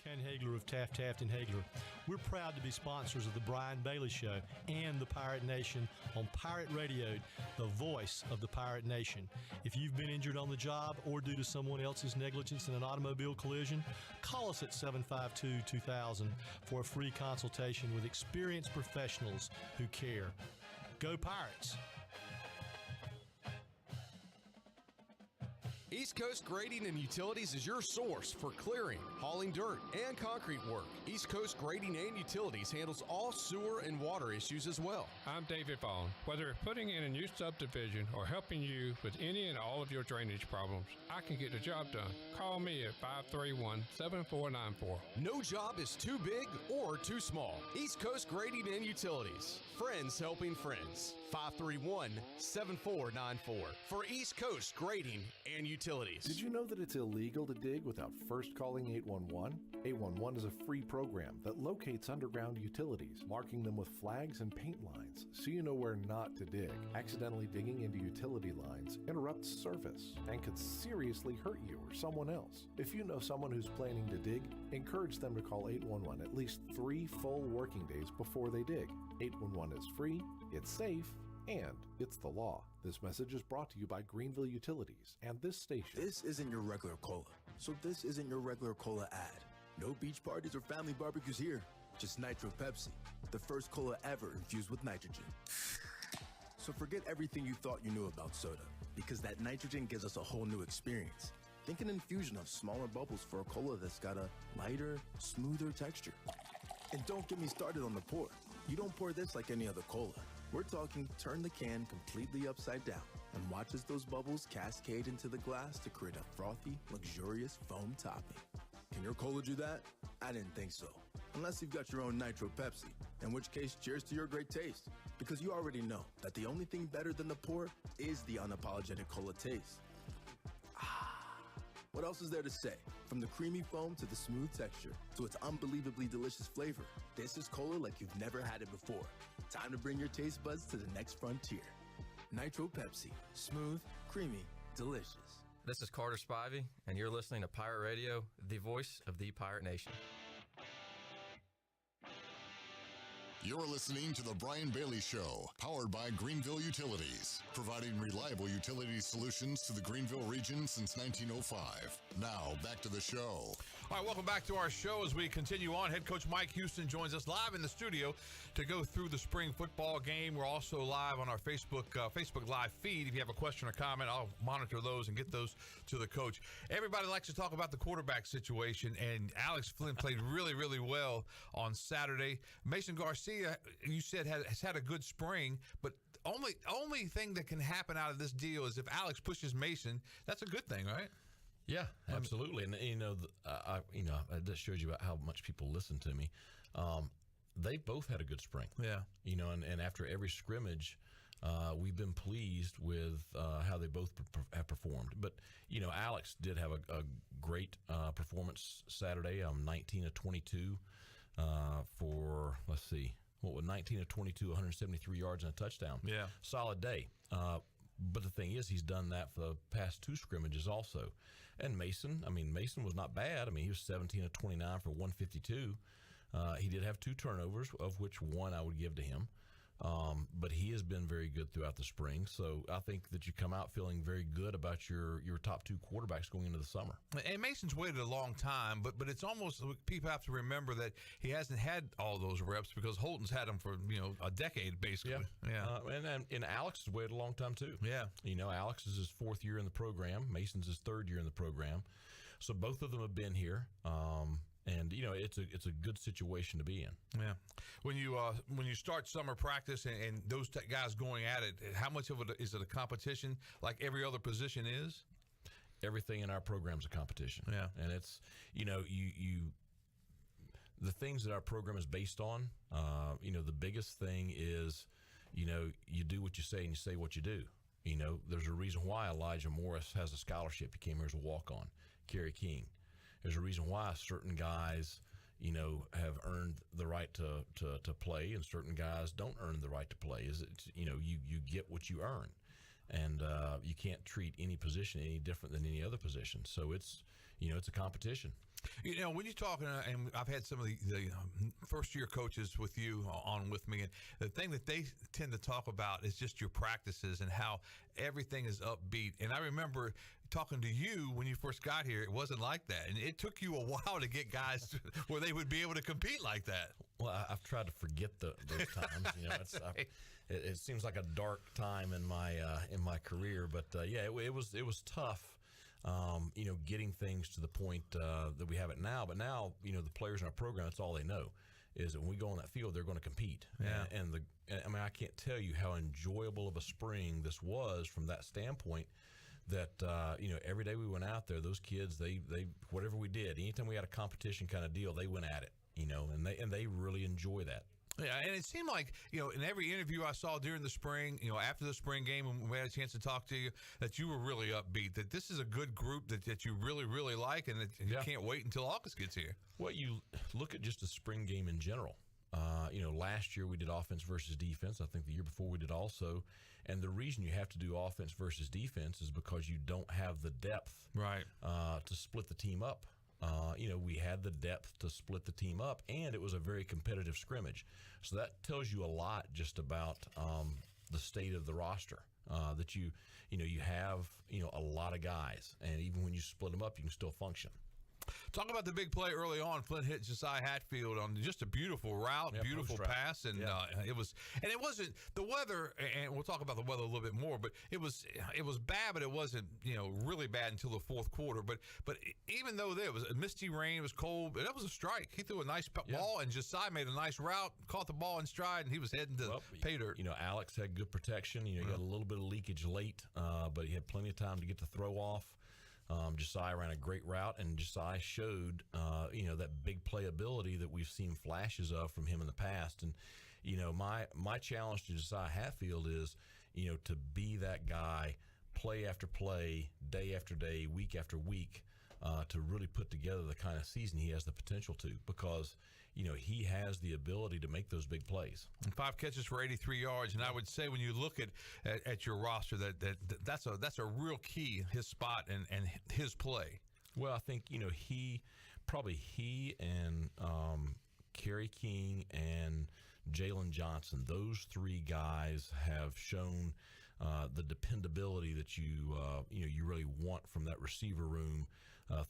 Ken Hagler of Taft and Hagler. We're proud to be sponsors of the Brian Bailey Show and the Pirate Nation on Pirate Radio, the voice of the Pirate Nation. If you've been injured on the job or due to someone else's negligence in an automobile collision, call us at 752-2000 for a free consultation with experienced professionals who care. Go Pirates! East Coast Grading and Utilities is your source for clearing, hauling dirt, and concrete work. East Coast Grading and Utilities handles all sewer and water issues as well. I'm David Vaughn. Whether putting in a new subdivision or helping you with any and all of your drainage problems, I can get the job done. Call me at 531-7494. No job is too big or too small. East Coast Grading and Utilities. Friends helping friends. 531-7494 for East Coast Grading and Utilities. Did you know that it's illegal to dig without first calling 811? 811 is a free program that locates underground utilities, marking them with flags and paint lines so you know where not to dig. Accidentally digging into utility lines interrupts service and could seriously hurt you or someone else. If you know someone who's planning to dig, encourage them to call 811 at least 3 full working days before they dig. 811 is free, it's safe, and it's the law. This message is brought to you by Greenville Utilities and this station. This isn't your regular cola, so this isn't your regular cola ad. No beach parties or family barbecues here, just Nitro Pepsi, the first cola ever infused with nitrogen. So forget everything you thought you knew about soda, because that nitrogen gives us a whole new experience. Think an infusion of smaller bubbles for a cola that's got a lighter, smoother texture. And don't get me started on the pour. You don't pour this like any other cola. We're talking turn the can completely upside down and watch as those bubbles cascade into the glass to create a frothy, luxurious foam topping. Can your cola do that? I didn't think so. Unless you've got your own Nitro Pepsi, in which case cheers to your great taste. Because you already know that the only thing better than the pour is the unapologetic cola taste. What else is there to say? From the creamy foam to the smooth texture to its unbelievably delicious flavor, this is cola like you've never had it before. Time to bring your taste buds to the next frontier. Nitro Pepsi. Smooth, creamy, delicious. This is Carter Spivey, and you're listening to Pirate Radio, the voice of the Pirate Nation. You're listening to The Brian Bailey Show, powered by Greenville Utilities, providing reliable utility solutions to the Greenville region since 1905. Now, back to the show. All right, welcome back to our show as we continue on. Head coach Mike Houston joins us live in the studio to go through the spring football game. We're also live on our Facebook Live feed. If you have a question or comment, I'll monitor those and get those to the coach. Everybody likes to talk about the quarterback situation, and Alex Flynn played really, really well on Saturday. Mason Garcia, you said, has had a good spring, but only thing that can happen out of this deal is if Alex pushes Mason. That's a good thing, right? Yeah, absolutely. And that just shows you about how much people listen to me. They both had a good spring. Yeah. And after every scrimmage, we've been pleased with how they both have performed. But Alex did have a great performance Saturday. 19 of 22 for 19 of 22, 173 yards and a touchdown. Yeah. Solid day. But the thing is, he's done that for the past 2 scrimmages also. And Mason was not bad. He was 17 of 29 for 152. He did have 2 turnovers, of which 1 I would give to him. But he has been very good throughout the spring. So I think that you come out feeling very good about your top 2 quarterbacks going into the summer. And Mason's waited a long time, but it's almost, people have to remember that he hasn't had all those reps because Holton's had them for a decade basically. Yeah. And Alex has waited a long time too. Yeah. Alex is his 4th year in the program. Mason's his 3rd year in the program. So both of them have been here. And it's a good situation to be in. Yeah. When you start summer practice and those guys going at it, how much of it is it a competition like every other position is? Everything in our program is a competition. Yeah. And it's the things that our program is based on. The biggest thing is you do what you say and you say what you do. There's a reason why Elijah Morris has a scholarship. He came here as a walk-on. Kerry King. There's a reason why certain guys, have earned the right to play, and certain guys don't earn the right to play. You get what you earn, and you can't treat any position any different than any other position. So it's a competition. You know, when you talk, and I've had some of the first-year coaches with you on with me, and the thing that they tend to talk about is just your practices and how everything is upbeat. And I remember talking to you when you first got here, it wasn't like that. And it took you a while to get guys where they would be able to compete like that. Well, I've tried to forget those times. You know, it seems like a dark time in my career, but yeah, it was tough. You know, getting things to the point that we have it now. But now, you know, the players in our program, that's all they know is that when we go on that field, they're going to compete. Yeah. And I mean, I can't tell you how enjoyable of a spring this was from that standpoint. That you know, every day we went out there, those kids, they whatever we did, anytime we had a competition kind of deal, they went at it. You know, and they really enjoy that. Yeah, and it seemed like, you know, in every interview I saw during the spring, you know, after the spring game when we had a chance to talk to you, that you were really upbeat, that this is a good group that you really, really like, and that you can't wait until August gets here. Well, you look at just the spring game in general. You know, last year we did offense versus defense. I think the year before we did also. And the reason you have to do offense versus defense is because you don't have the depth to split the team up. You know, we had the depth to split the team up, and it was a very competitive scrimmage. So that tells you a lot just about the state of the roster. That you have a lot of guys, and even when you split them up, you can still function. Talk about the big play early on. Flint hit Josiah Hatfield on just a beautiful route, beautiful pass, and it wasn't the weather. And we'll talk about the weather a little bit more. But it was bad, but it wasn't really bad until the fourth quarter. But even though there was misty rain, it was cold, but that was a strike. He threw a nice ball, and Josiah made a nice route, caught the ball in stride, and he was heading to pay dirt. You know, Alex had good protection. You know, he got a little bit of leakage late, but he had plenty of time to get the throw off. Josiah ran a great route, and Josiah showed, that big playability that we've seen flashes of from him in the past. And, you know, my challenge to Josiah Hatfield is, to be that guy play after play, day after day, week after week, to really put together the kind of season he has the potential to, because, he has the ability to make those big plays. 5 catches for 83 yards, and I would say when you look at your roster, that's a real key, his spot and his play. Well, I think he and Kerry King and Jalen Johnson, those 3 guys have shown the dependability that you really want from that receiver room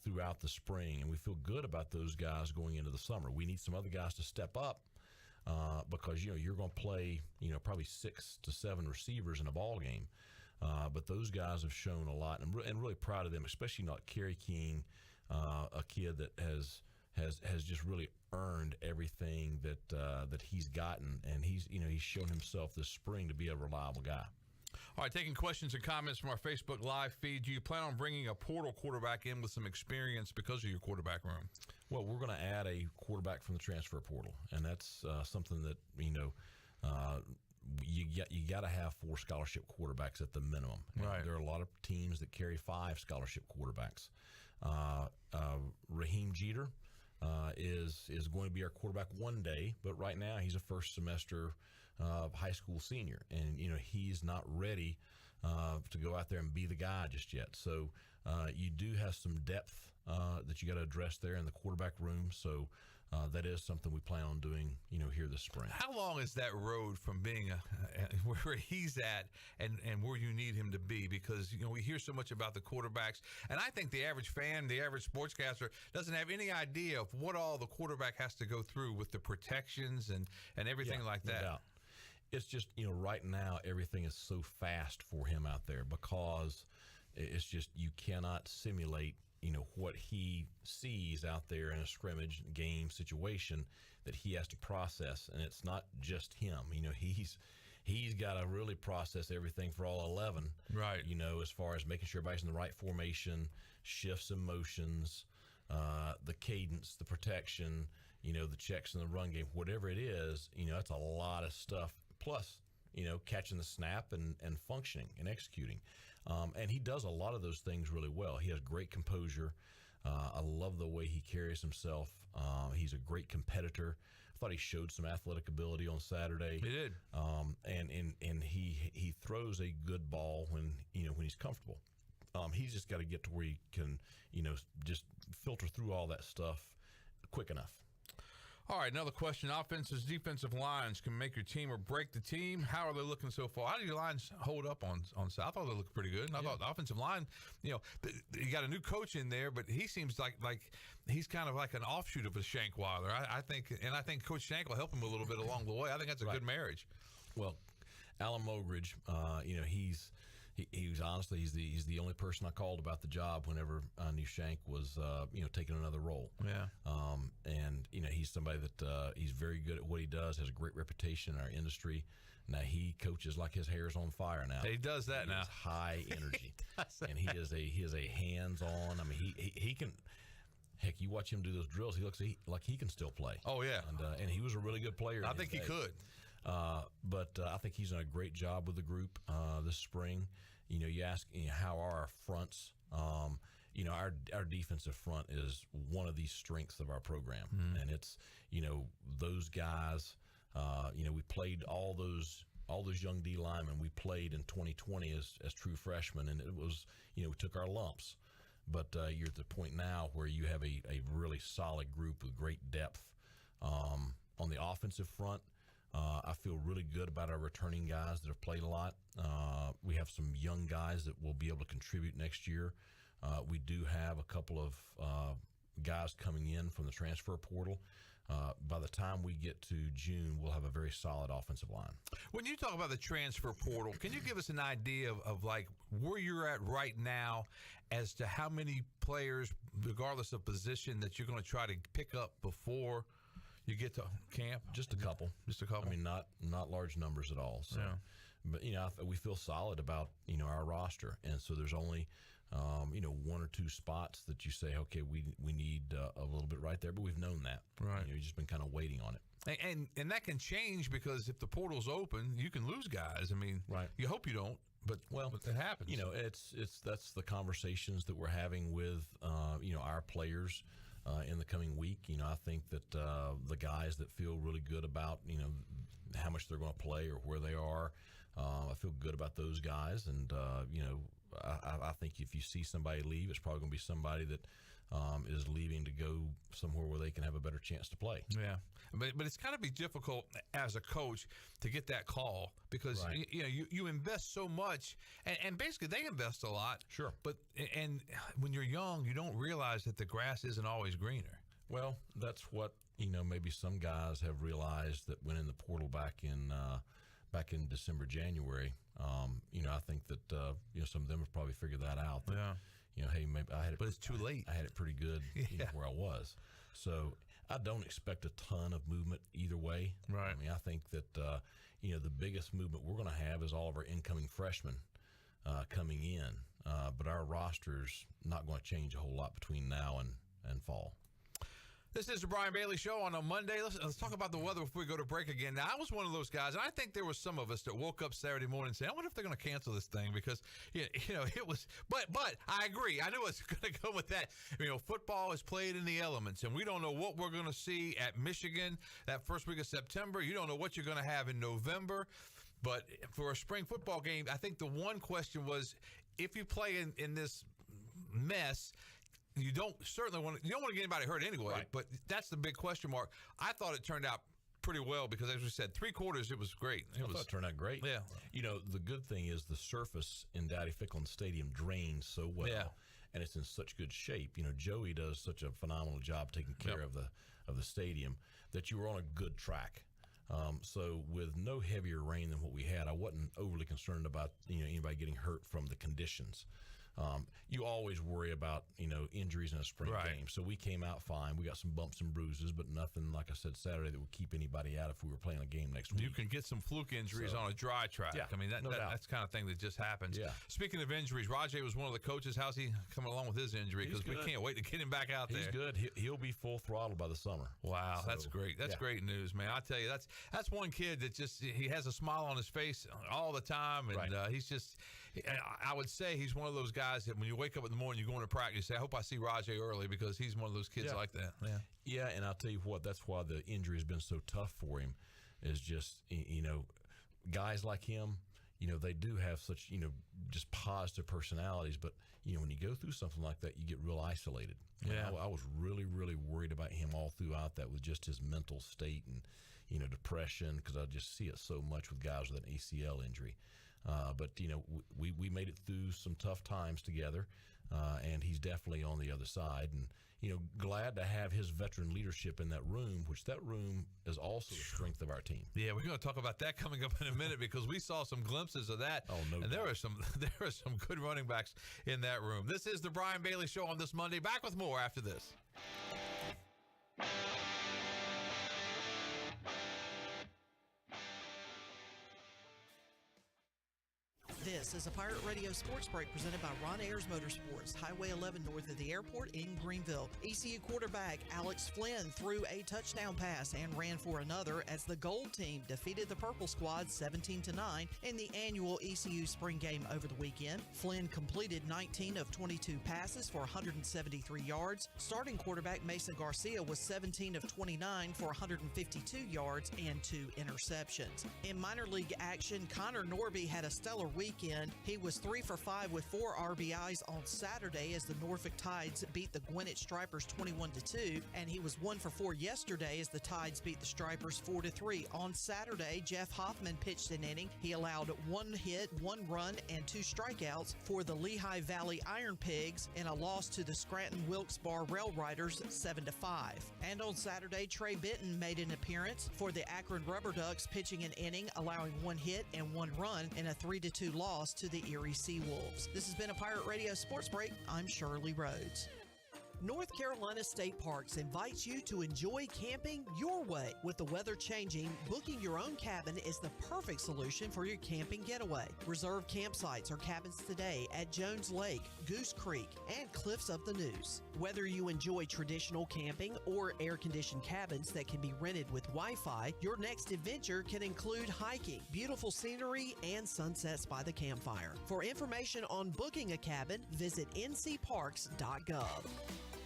throughout the spring, and we feel good about those guys going into the summer. We need some other guys to step up because you're going to play probably 6 to 7 receivers in a ball game, but those guys have shown a lot, and really proud of them, especially not Kerry King, a kid that has just really earned everything that he's gotten, and he's shown himself this spring to be a reliable guy. All right, taking questions and comments from our Facebook Live feed. Do you plan on bringing a portal quarterback in with some experience because of your quarterback room? Well, we're going to add a quarterback from the transfer portal, and that's something that you got to have 4 scholarship quarterbacks at the minimum. Right. There are a lot of teams that carry 5 scholarship quarterbacks. Raheem Jeter is going to be our quarterback one day, but right now he's a first semester high school senior, and he's not ready to go out there and be the guy just yet. So you do have some depth that you got to address there in the quarterback room. So that is something we plan on doing here this spring. How long is that road from being where he's at and where you need him to be? Because we hear so much about the quarterbacks, and I think the average fan, the average sportscaster doesn't have any idea of what all the quarterback has to go through with the protections and everything like that. No doubt. It's just, right now everything is so fast for him out there, because it's just, you cannot simulate, what he sees out there in a scrimmage game situation that he has to process. And it's not just him, he's got to really process everything for all 11, right? As far as making sure everybody's in the right formation, shifts and motions, the cadence, the protection, the checks in the run game, whatever it is, that's a lot of stuff. Plus, catching the snap and functioning and executing. And he does a lot of those things really well. He has great composure. I love the way he carries himself. He's a great competitor. I thought he showed some athletic ability on Saturday. He did. And he throws a good ball when he's comfortable. He's just got to get to where he can, just filter through all that stuff quick enough. All right, another question. Offensive, defensive lines can make your team or break the team. How are they looking so far? How do your lines hold up on South? I thought they looked pretty good. And I thought the offensive line, you got a new coach in there, but he seems like he's kind of like an offshoot of a Shankweiler. I think Coach Shank will help him a little bit along the way. I think that's a good marriage. Well, Alan Mogridge, he's honestly he's the only person I called about the job whenever I knew Shank was taking another role. Yeah. And he's somebody that he's very good at what he does, has a great reputation in our industry. Now he coaches like his hair's on fire now. He does that now. High energy, and he is a hands-on. I mean, he can. Heck, you watch him do those drills. He looks like he can still play. Oh yeah, and he was a really good player. I think he could. But I think he's done a great job with the group this spring. You ask how are our fronts. Our defensive front is one of the strengths of our program, and it's those guys. We played all those young D linemen. We played in 2020 as true freshmen, and it was we took our lumps. But you're at the point now where you have a really solid group with great depth. On the offensive front, I feel really good about our returning guys that have played a lot. We have some young guys that will be able to contribute next year. We do have a couple of guys coming in from the transfer portal. By the time we get to June, we'll have a very solid offensive line. When you talk about the transfer portal, can you give us an idea of like where you're at right now as to how many players, regardless of position, that you're going to try to pick up before you get to camp? Just a couple. I mean, not large numbers at all. So, but we feel solid about our roster, and so there's only one or two spots that you say, okay, we need a little bit right there, but we've known that. Right. You've just been kind of waiting on it. And that can change because if the portal's open, you can lose guys. I mean, right. You hope you don't, but it happens. That's the conversations that we're having with our players in the coming week. I think that the guys that feel really good about how much they're going to play or where they are, I feel good about those guys, and I think if you see somebody leave, it's probably going to be somebody that is leaving to go somewhere where they can have a better chance to play. Yeah, but it's got to be difficult as a coach to get that call because right. you invest so much, and basically they invest a lot. Sure. But when you're young, you don't realize that the grass isn't always greener. Well, that's what maybe some guys have realized that went in the portal back in December, January. I think that some of them have probably figured that out. That, hey, maybe I had it. But it's too late. I had it pretty good where I was. So I don't expect a ton of movement either way. Right. I mean, I think that the biggest movement we're going to have is all of our incoming freshmen coming in. But our roster's not going to change a whole lot between now and fall. This is the Brian Bailey Show on a Monday. Let's talk about the weather before we go to break again. Now, I was one of those guys, and I think there was some of us that woke up Saturday morning and said, I wonder if they're going to cancel this thing because, it was – but I agree. I knew it was going to go with that. Football is played in the elements, and we don't know what we're going to see at Michigan that first week of September. You don't know what you're going to have in November. But for a spring football game, I think the one question was if you play in this mess – you don't want to get anybody hurt anyway, right. But that's the big question mark. I thought it turned out pretty well because, as we said, 3 quarters, it was great. I thought it turned out great. Yeah. The good thing is the surface in Daddy-Ficklin Stadium drains so well, and it's in such good shape. Joey does such a phenomenal job taking care of the stadium that you were on a good track. So with no heavier rain than what we had, I wasn't overly concerned about anybody getting hurt from the conditions. You always worry about, injuries in a spring game. So we came out fine. We got some bumps and bruises, but nothing, like I said, Saturday that would keep anybody out if we were playing a game next week. You can get some fluke injuries on a dry track. Yeah, I mean, that's the kind of thing that just happens. Yeah. Speaking of injuries, Rajay was one of the coaches. How's he coming along with his injury? Because we can't wait to get him back out there. He's good. He'll be full throttle by the summer. Wow, so, that's great. That's great news, man. I tell you, that's one kid that he has a smile on his face all the time, and he's just. I would say he's one of those guys that when you wake up in the morning, you go into practice, you say, I hope I see Rajay early because he's one of those kids like that. Yeah, and I'll tell you what, that's why the injury has been so tough for him is just, guys like him, they do have such, just positive personalities. But, when you go through something like that, you get real isolated. Yeah. I was really, really worried about him all throughout that with just his mental state and, depression, because I just see it so much with guys with an ACL injury. But, we made it through some tough times together, and he's definitely on the other side. And, glad to have his veteran leadership in that room, which that room is also the strength of our team. Yeah, we're going to talk about that coming up in a minute, because we saw some glimpses of that. Oh, no and doubt. there are some good running backs in that room. This is the Brian Bailey Show on this Monday. Back with more after this. This is a Pirate Radio Sports Break presented by Ron Ayers Motorsports, Highway 11 north of the airport in Greenville. ECU quarterback Alex Flynn threw a touchdown pass and ran for another as the Gold Team defeated the Purple Squad 17-9 in the annual ECU spring game over the weekend. Flynn completed 19 of 22 passes for 173 yards. Starting quarterback Mason Garcia was 17 of 29 for 152 yards and 2 interceptions. In minor league action, Connor Norby had a stellar weekend. He was 3 for 5 with 4 RBIs on Saturday as the Norfolk Tides beat the Gwinnett Stripers 21-2, and he was 1 for 4 yesterday as the Tides beat the Stripers 4-3. On Saturday, Jeff Hoffman pitched an inning. He allowed 1 hit, 1 run, and 2 strikeouts for the Lehigh Valley Iron Pigs in a loss to the Scranton Wilkes-Barre Rail Riders 7-5. And on Saturday, Trey Benton made an appearance for the Akron Rubber Ducks, pitching an inning, allowing 1 hit and 1 run in a 3-2 loss to the Erie Seawolves. This has been a Pirate Radio Sports Break. I'm Shirley Rhodes. North Carolina State Parks invites you to enjoy camping your way. With the weather changing, booking your own cabin is the perfect solution for your camping getaway. Reserve campsites or cabins today at Jones Lake, Goose Creek, and Cliffs of the Neuse. Whether you enjoy traditional camping or air-conditioned cabins that can be rented with Wi-Fi, your next adventure can include hiking, beautiful scenery, and sunsets by the campfire. For information on booking a cabin, visit ncparks.gov.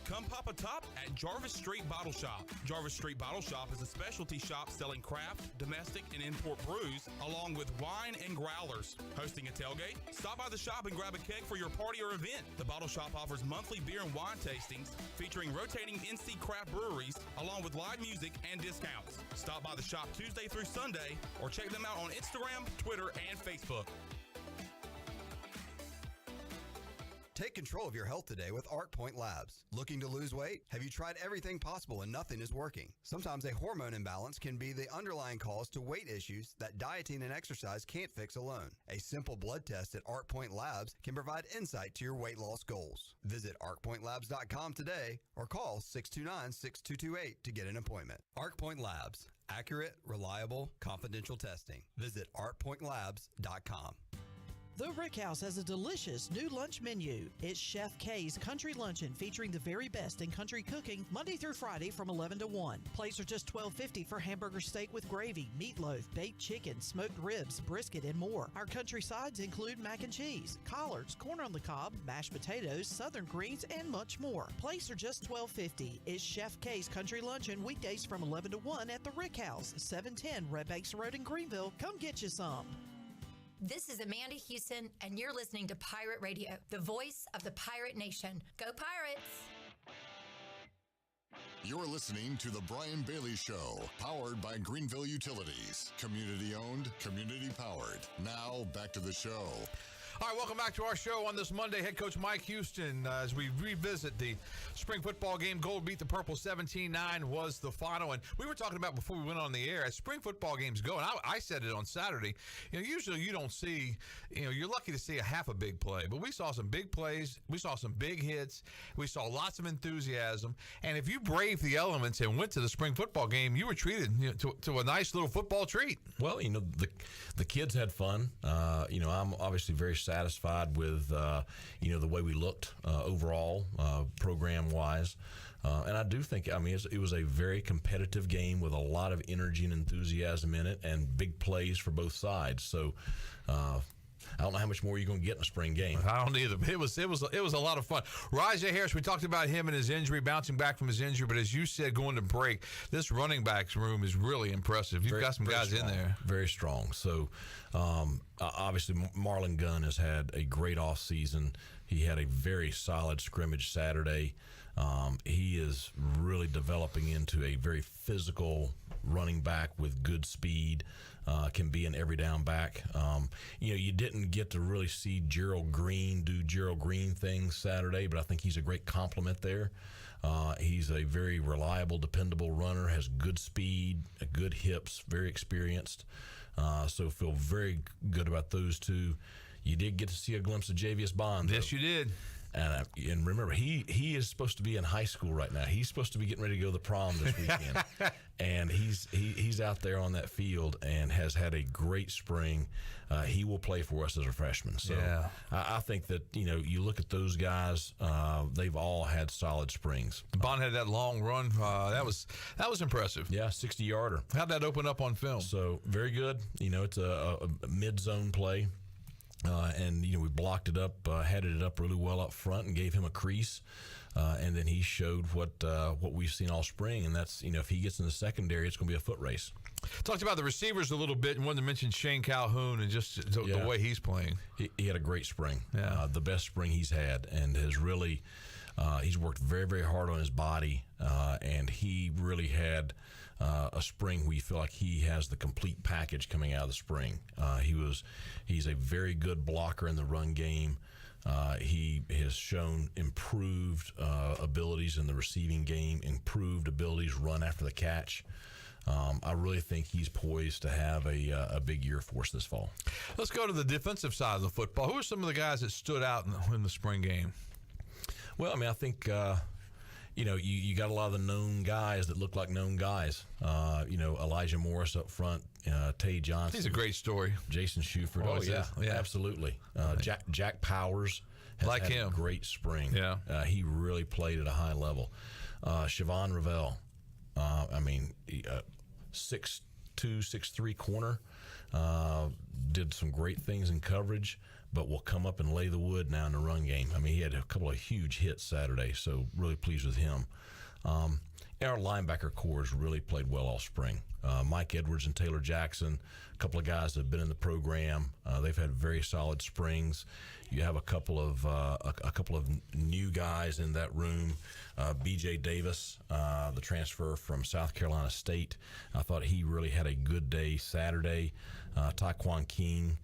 Come pop a top at Jarvis Street Bottle Shop. Jarvis Street Bottle Shop is a specialty shop selling craft, domestic, and import brews, along with wine and growlers. Hosting a tailgate? Stop by the shop and grab a keg for your party or event. The Bottle Shop offers monthly beer and wine tastings, featuring rotating NC craft breweries, along with live music and discounts. Stop by the shop Tuesday through Sunday, or check them out on Instagram, Twitter, and Facebook. Take control of your health today with ArcPoint Labs. Looking to lose weight? Have you tried everything possible and nothing is working? Sometimes a hormone imbalance can be the underlying cause to weight issues that dieting and exercise can't fix alone. A simple blood test at ArcPoint Labs can provide insight to your weight loss goals. Visit arcpointlabs.com today or call 629-6228 to get an appointment. ArcPoint Labs. Accurate, reliable, confidential testing. Visit arcpointlabs.com. The Rick House has a delicious new lunch menu. It's Chef K's Country Luncheon, featuring the very best in country cooking, Monday through Friday from 11 to 1. Plates are just $12.50 for hamburger steak with gravy, meatloaf, baked chicken, smoked ribs, brisket, and more. Our country sides include mac and cheese, collards, corn on the cob, mashed potatoes, southern greens, and much more. Plates are just $12.50. It's Chef K's Country Luncheon, weekdays from 11 to 1 at the Rick House, 710 Red Banks Road in Greenville. Come get you some. This is Amanda Houston, and you're listening to Pirate Radio, the voice of the Pirate Nation. Go Pirates! You're listening to The Brian Bailey Show, powered by Greenville Utilities. Community owned, community powered. Now, back to the show. All right, welcome back to our show on this Monday. Head coach Mike Houston, as we revisit the spring football game. Gold beat the Purple 17-9 was the final. And we were talking about before we went on the air, as spring football games go, and I said it on Saturday, usually you don't see, you're lucky to see a half a big play. But we saw some big plays. We saw some big hits. We saw lots of enthusiasm. And if you braved the elements and went to the spring football game, you were treated to a nice little football treat. Well, the kids had fun. I'm obviously very satisfied with the way we looked overall, program wise, and I do think it was a very competitive game with a lot of energy and enthusiasm in it, and big plays for both sides. So I don't know how much more you're going to get in a spring game. I don't either. It was a lot of fun. Rajay Harris, we talked about him and his injury, bouncing back from his injury. But as you said, going to break, this running backs room is really impressive. You've got some guys strong, in there. Very strong. So, obviously, Marlon Gunn has had a great offseason. He had a very solid scrimmage Saturday. He is really developing into a very physical running back with good speed. Can be an every down back. You didn't get to really see Gerald Green do Gerald Green things Saturday, but I think he's a great complement there. He's a very reliable, dependable runner, has good speed, good hips, very experienced. So feel very good about those two. You did get to see a glimpse of Javius Bond. Yes, you did. And remember, he is supposed to be in high school right now. He's supposed to be getting ready to go to the prom this weekend. And he's out there on that field and has had a great spring. He will play for us as a freshman. So yeah. I think that, you look at those guys, they've all had solid springs. Bond had that long run. That was impressive. Yeah, 60-yarder. How'd that open up on film? So very good. It's a mid-zone play. And we blocked it up, headed it up really well up front, and gave him a crease. And then he showed what we've seen all spring, and that's if he gets in the secondary, it's going to be a foot race. Talked about the receivers a little bit, and wanted to mention Shane Calhoun and just the way he's playing. He had a great spring, the best spring he's had, and has really he's worked very, very hard on his body, and he really had a spring where you feel like he has the complete package coming out of the spring. He's a very good blocker in the run game. He has shown improved abilities in the receiving game, improved abilities run after the catch. I really think he's poised to have a big year for us this fall. Let's go to the defensive side of the football. Who are some of the guys that stood out in the spring game? Well, I think you got a lot of the known guys that look like known guys. Elijah Morris up front, Tay Johnson. He's a great story. Jason Shuford. Oh, yeah, absolutely. Jack Powers has had a great spring. Yeah. He really played at a high level. Siobhan Ravel, 6'2", 6'3" corner, did some great things in coverage, but will come up and lay the wood now in the run game. He had a couple of huge hits Saturday, so really pleased with him. Our linebacker core has really played well all spring. Mike Edwards and Taylor Jackson, a couple of guys that have been in the program. They've had very solid springs. You have a couple of new guys in that room. B.J. Davis, the transfer from South Carolina State. I thought he really had a good day Saturday. Taekwon King,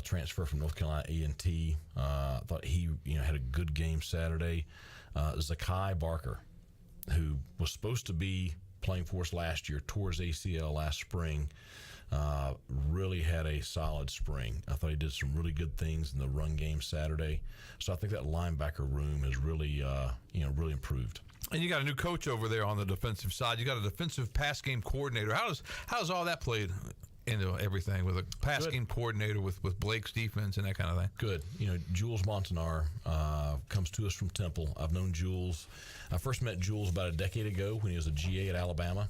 transfer from North Carolina A&T. I thought he had a good game Saturday. Zakai Barker, who was supposed to be playing for us last year, tore his ACL last spring, really had a solid spring. I thought he did some really good things in the run game Saturday. So I think that linebacker room has really, really improved. And you got a new coach over there on the defensive side. You got a defensive pass game coordinator. How does all that play into everything with a pass game coordinator with Blake's defense and that kind of thing? Good. Jules Montanar comes to us from Temple. I've known Jules. I first met Jules about a decade ago when he was a GA at Alabama.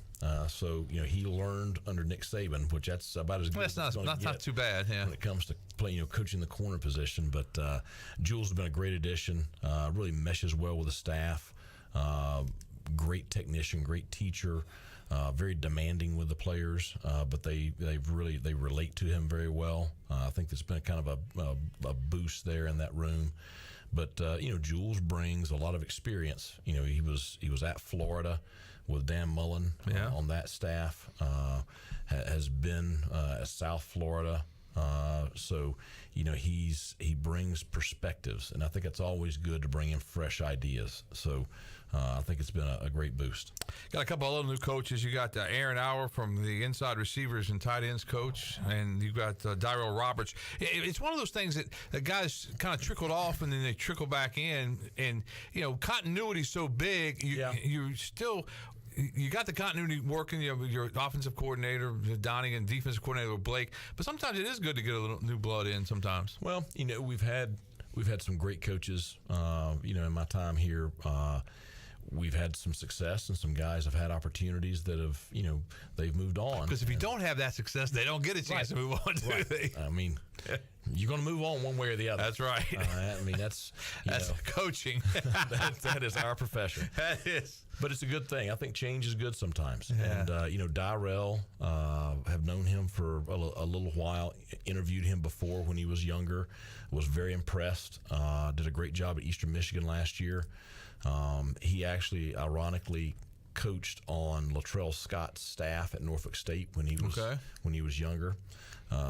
So he learned under Nick Saban, which that's about as good as it's going to get. Not too bad, yeah. When it comes to playing, coaching the corner position. But Jules has been a great addition. Really meshes well with the staff. Great technician, great teacher. Very demanding with the players, but they relate to him very well. I think there's been kind of a boost there in that room. But Jules brings a lot of experience. He was at Florida with Dan Mullen on that staff. Has been at South Florida. So he brings perspectives, and I think it's always good to bring in fresh ideas. So I think it's been a great boost. Got a couple of other new coaches. You got Aaron Auer from the inside receivers and tight ends coach, and you got Dyrell Roberts. It's one of those things that guys kind of trickled off and then they trickle back in, and continuity's so big. You got the continuity working, your offensive coordinator, Donnie, and defensive coordinator with Blake. But sometimes it is good to get a little new blood in sometimes. Well, we've had some great coaches, in my time here. We've had some success, and some guys have had opportunities that have, they've moved on. Because if you don't have that success, they don't get a chance to move on, do they? you're going to move on one way or the other. That's right. I mean, that's coaching. that is our profession. That is. But it's a good thing. I think change is good sometimes. Yeah. And, Dyrell, have known him for a little while, interviewed him before when he was younger, was very impressed, did a great job at Eastern Michigan last year. He actually, ironically, coached on Latrell Scott's staff at Norfolk State when he was younger.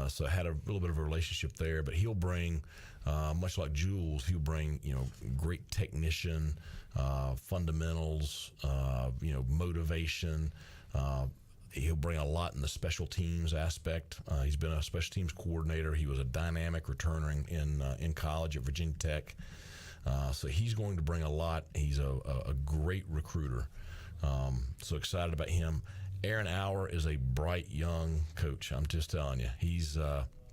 So had a little bit of a relationship there. But he'll bring, much like Jules, he'll bring great technician, fundamentals, motivation. He'll bring a lot in the special teams aspect. He's been a special teams coordinator. He was a dynamic returner in college at Virginia Tech. So he's going to bring a lot. He's a great recruiter. So excited about him. Aaron Auer is a bright young coach. I'm just telling you. He's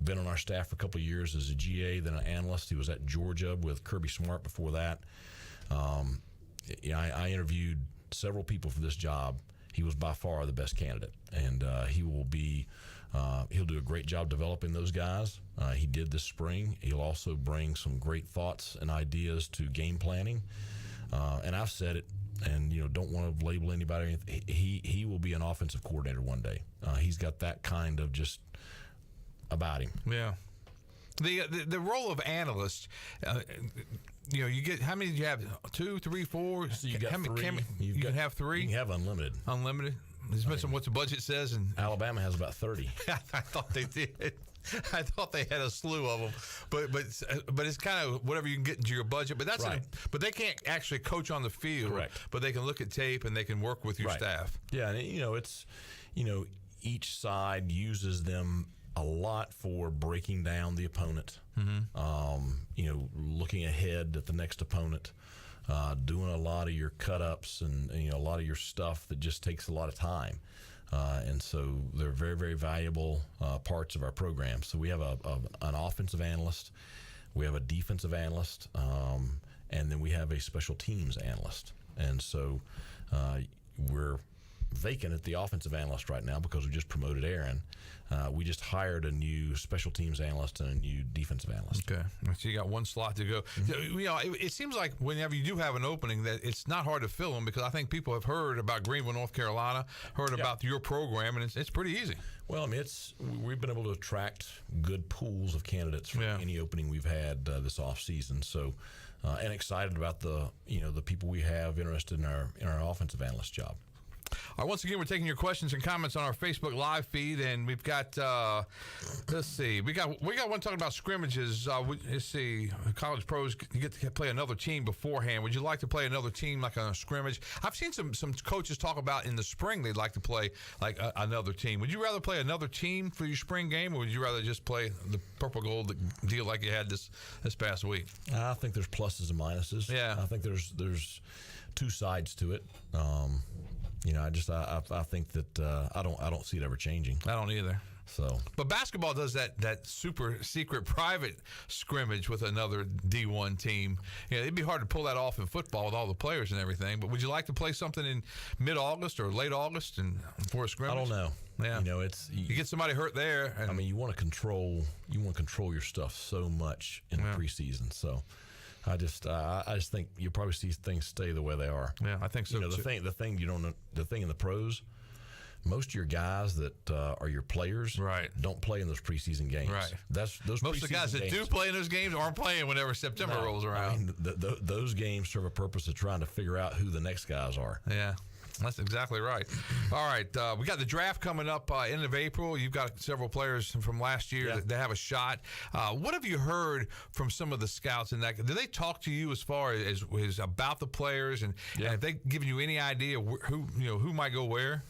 been on our staff for a couple of years as a GA, then an analyst. He was at Georgia with Kirby Smart before that. I interviewed several people for this job. He was by far the best candidate, and he'll do a great job developing those guys. He did this spring. He'll also bring some great thoughts and ideas to game planning. And I've said it, and don't want to label anybody. He will be an offensive coordinator one day. He's got that kind of just about him. Yeah. The role of analyst. You get, how many do you have? 2, 3, 4? So you got 3. You can have 3? You can have unlimited. Unlimited? It depends on what the budget says. And Alabama has about 30. I thought they did. I thought they had a slew of them, but it's kind of whatever you can get into your budget. But that's right. But they can't actually coach on the field. Correct. But they can look at tape and they can work with your staff. Yeah, and it's each side uses them a lot for breaking down the opponent. Looking ahead at the next opponent, doing a lot of your cut-ups and a lot of your stuff that just takes a lot of time. And so they're very, very valuable parts of our program. So we have an offensive analyst, we have a defensive analyst, and then we have a special teams analyst. And so we're vacant at the offensive analyst right now because we just promoted Aaron. We just hired a new special teams analyst and a new defensive analyst. Okay, so you got one slot to go. It seems like whenever you do have an opening, that it's not hard to fill them because I think people have heard about Greenville, North Carolina, heard about your program, and it's pretty easy. Well, I mean, we've been able to attract good pools of candidates for any opening we've had this off season. So, and excited about the people we have interested in our offensive analyst job. All right, once again, we're taking your questions and comments on our Facebook Live feed, and we've got, let's see, we got one talking about scrimmages. Let's see, college pros, you get to play another team beforehand. Would you like to play another team like on a scrimmage? I've seen some coaches talk about in the spring they'd like to play like another team. Would you rather play another team for your spring game, or would you rather just play the purple gold deal like you had this past week? I think there's pluses and minuses. Yeah, I think there's two sides to it. I think that I don't see it ever changing. I don't either. So, but basketball does that super secret private scrimmage with another D1 team. It'd be hard to pull that off in football with all the players and everything. But would you like to play something in mid-August or late August and for a scrimmage? I don't know. Yeah, you get somebody hurt there. I mean, you want to control your stuff so much in the preseason. So. I just think you'll probably see things stay the way they are. Yeah, I think so. The thing you don't know, the thing in the pros, most of your guys that are your players, don't play in those preseason games. Right. Those most of the guys that do play in those games aren't playing whenever September rolls around. I mean, those games serve a purpose of trying to figure out who the next guys are. Yeah. That's exactly right. All right, we got the draft coming up end of April. You've got several players from last year that have a shot. What have you heard from some of the scouts in that? Do they talk to you as far as about the players and have they given you any idea who might go where?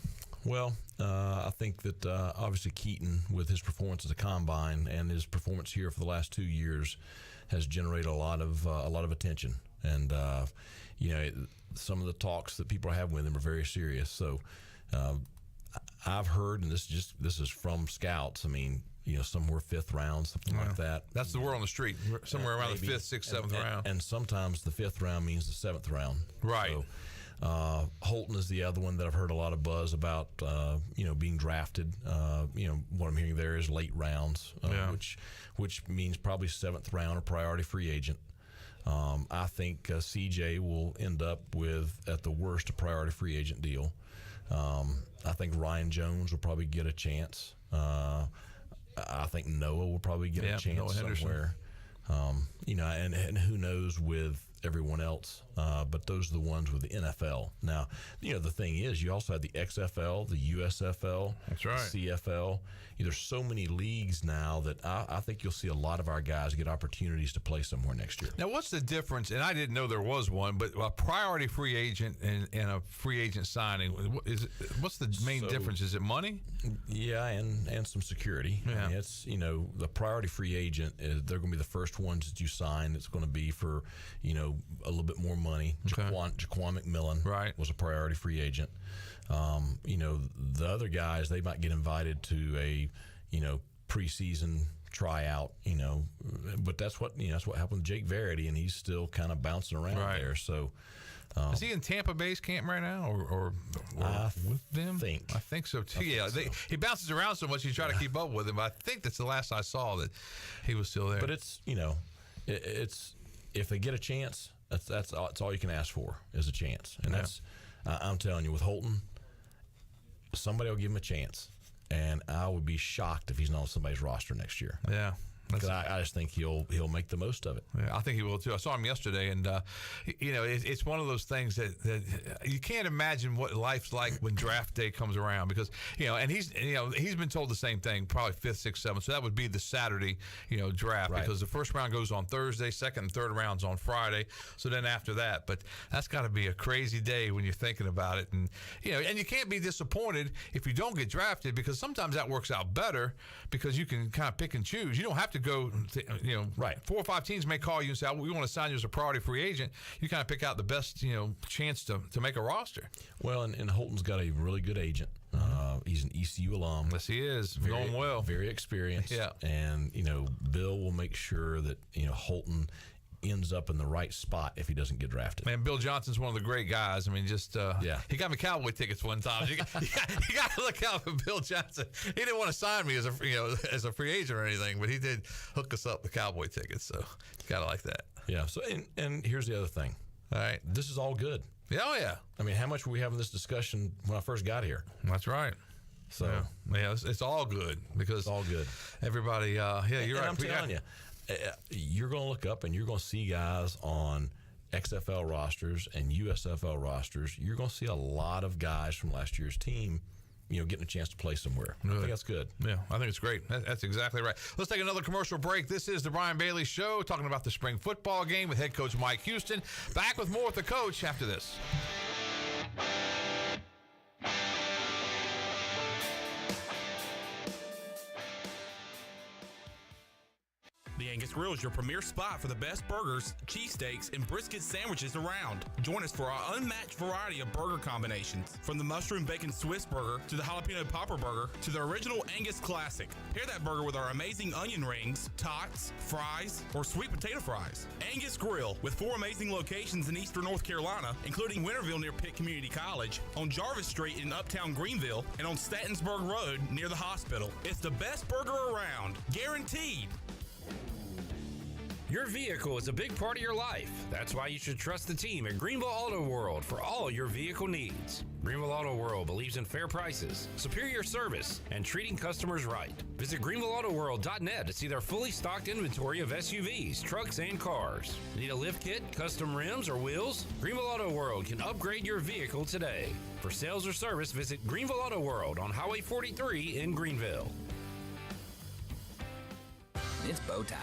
Well, I think that obviously Keaton, with his performance at the combine and his performance here for the last 2 years, has generated a lot of attention. And some of the talks that people are having with him are very serious. So I've heard, and this is from scouts. I mean, somewhere 5th round, something like that. That's the word on the street. Somewhere around maybe. The 5th, 6th, 7th round. And sometimes the 5th round means the 7th round. Right. Holton is the other one that I've heard a lot of buzz about, being drafted. What I'm hearing there is late rounds, which means probably 7th round or priority free agent. I think CJ will end up with, at the worst, a priority free agent deal. I think Ryan Jones will probably get a chance. I think Noah will probably get a chance somewhere. And who knows with everyone else, but those are the ones with the NFL. Now, the thing is, you also have the XFL, the USFL, that's right, the CFL. There's so many leagues now that I think you'll see a lot of our guys get opportunities to play somewhere next year. Now, what's the difference? And I didn't know there was one, but a priority free agent and a free agent signing, what's the main difference? Is it money? Yeah, and some security. Yeah. I mean, it's, the priority free agent, they're going to be the first ones that you sign. It's going to be for, a little bit more money. Okay. Jaquan McMillan was a priority free agent. The other guys, they might get invited to a, preseason tryout, but that's what happened with Jake Verity, and he's still kind of bouncing around there. So, is he in Tampa Bay's camp right now, or with them? I think so too. He bounces around so much you try to keep up with him. But I think that's the last I saw that he was still there. But it's it's if they get a chance, that's all you can ask for is a chance, and that's I'm telling you, with Holton, somebody will give him a chance, and I would be shocked if he's not on somebody's roster next year. Yeah. Because I just think he'll make the most of it. Yeah, I think he will too. I saw him yesterday, and it's one of those things that you can't imagine what life's like when draft day comes around. Because and he's been told the same thing, probably 5th, 6th, 7th. So that would be the Saturday draft, because the first round goes on Thursday, second and third rounds on Friday. So then after that, but that's got to be a crazy day when you're thinking about it, and and you can't be disappointed if you don't get drafted, because sometimes that works out better because you can kind of pick and choose. You don't have to go, 4 or 5 teams may call you and say, we want to sign you as a priority free agent. You kind of pick out the best, chance to make a roster. Well, and Holton's got a really good agent. He's an ECU alum. Yes, he is. Very, going well. Very experienced. Yeah. And, Bill will make sure that, Holton ends up in the right spot if he doesn't get drafted. Man, Bill Johnson's one of the great guys. I mean, he got me Cowboy tickets one time. You got to look out for Bill Johnson. He didn't want to sign me as a free agent or anything, but he did hook us up with Cowboy tickets. So got to like that. Yeah. So and here's the other thing. All right, this is all good. Yeah, oh yeah. I mean, how much were we having this discussion when I first got here? That's right. So it's all good because it's all good. Everybody, you're right. I'm telling you. You're going to look up and you're going to see guys on XFL rosters and USFL rosters. You're going to see a lot of guys from last year's team, getting a chance to play somewhere. I think that's good. Yeah, I think it's great. That's exactly right. Let's take another commercial break. This is the Brian Bailey Show, talking about the spring football game with head coach Mike Houston. Back with more with the coach after this. The Angus Grill is your premier spot for the best burgers, cheesesteaks, and brisket sandwiches around. Join us for our unmatched variety of burger combinations. From the mushroom bacon Swiss burger to the jalapeno popper burger to the original Angus classic. Pair that burger with our amazing onion rings, tots, fries, or sweet potato fries. Angus Grill, with 4 amazing locations in eastern North Carolina, including Winterville near Pitt Community College, on Jarvis Street in uptown Greenville, and on Statensburg Road near the hospital. It's the best burger around, guaranteed. Your vehicle is a big part of your life. That's why you should trust the team at Greenville Auto World for all your vehicle needs. Greenville Auto World believes in fair prices, superior service, and treating customers right. Visit GreenvilleAutoWorld.net to see their fully stocked inventory of SUVs, trucks, and cars. Need a lift kit, custom rims, or wheels? Greenville Auto World can upgrade your vehicle today. For sales or service, visit Greenville Auto World on Highway 43 in Greenville. It's bow time.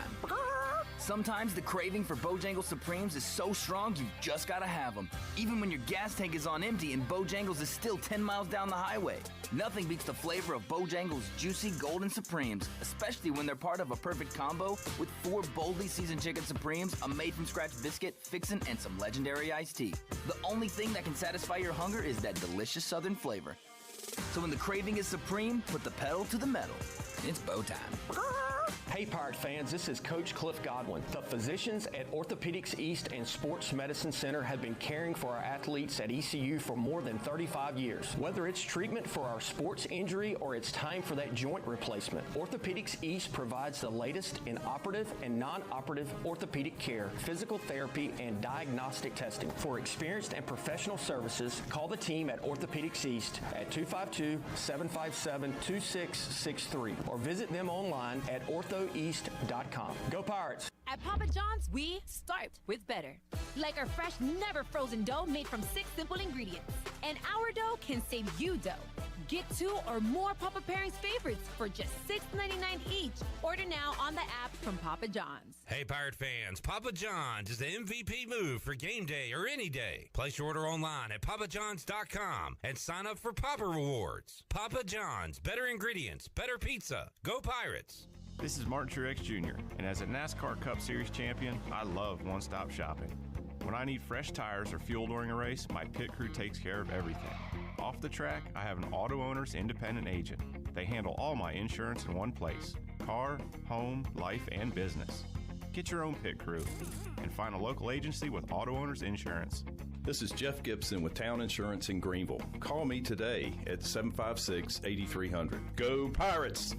Sometimes the craving for Bojangles Supremes is so strong you just gotta have them. Even when your gas tank is on empty and Bojangles is still 10 miles down the highway. Nothing beats the flavor of Bojangles juicy golden Supremes, especially when they're part of a perfect combo with 4 boldly seasoned chicken Supremes, a made-from-scratch biscuit, fixin', and some legendary iced tea. The only thing that can satisfy your hunger is that delicious southern flavor. So when the craving is supreme, put the pedal to the metal. It's bow time. Hey Pirate fans, this is Coach Cliff Godwin. The physicians at Orthopedics East and Sports Medicine Center have been caring for our athletes at ECU for more than 35 years. Whether it's treatment for our sports injury or it's time for that joint replacement, Orthopedics East provides the latest in operative and non-operative orthopedic care, physical therapy, and diagnostic testing. For experienced and professional services, call the team at Orthopedics East at 252-757-2663 or visit them online at orthoeast.com. Go Pirates! At Papa John's, we start with better. Like our fresh, never frozen dough made from 6 simple ingredients. And our dough can save you dough. Get 2 or more Papa Pairings favorites for just $6.99 each. Order now on the app from Papa John's. Hey, Pirate fans, Papa John's is the MVP move for game day or any day. Place your order online at papajohns.com and sign up for Papa Rewards. Papa John's, better ingredients, better pizza. Go Pirates! This is Martin Truex Jr., and as a NASCAR Cup Series champion, I love one-stop shopping. When I need fresh tires or fuel during a race, my pit crew takes care of everything. Off the track, I have an Auto Owners independent agent. They handle all my insurance in one place: car, home, life, and business. Get your own pit crew and find a local agency with Auto Owners Insurance. This is Jeff Gibson with Town Insurance in Greenville. Call me today at 756-8300. Go Pirates!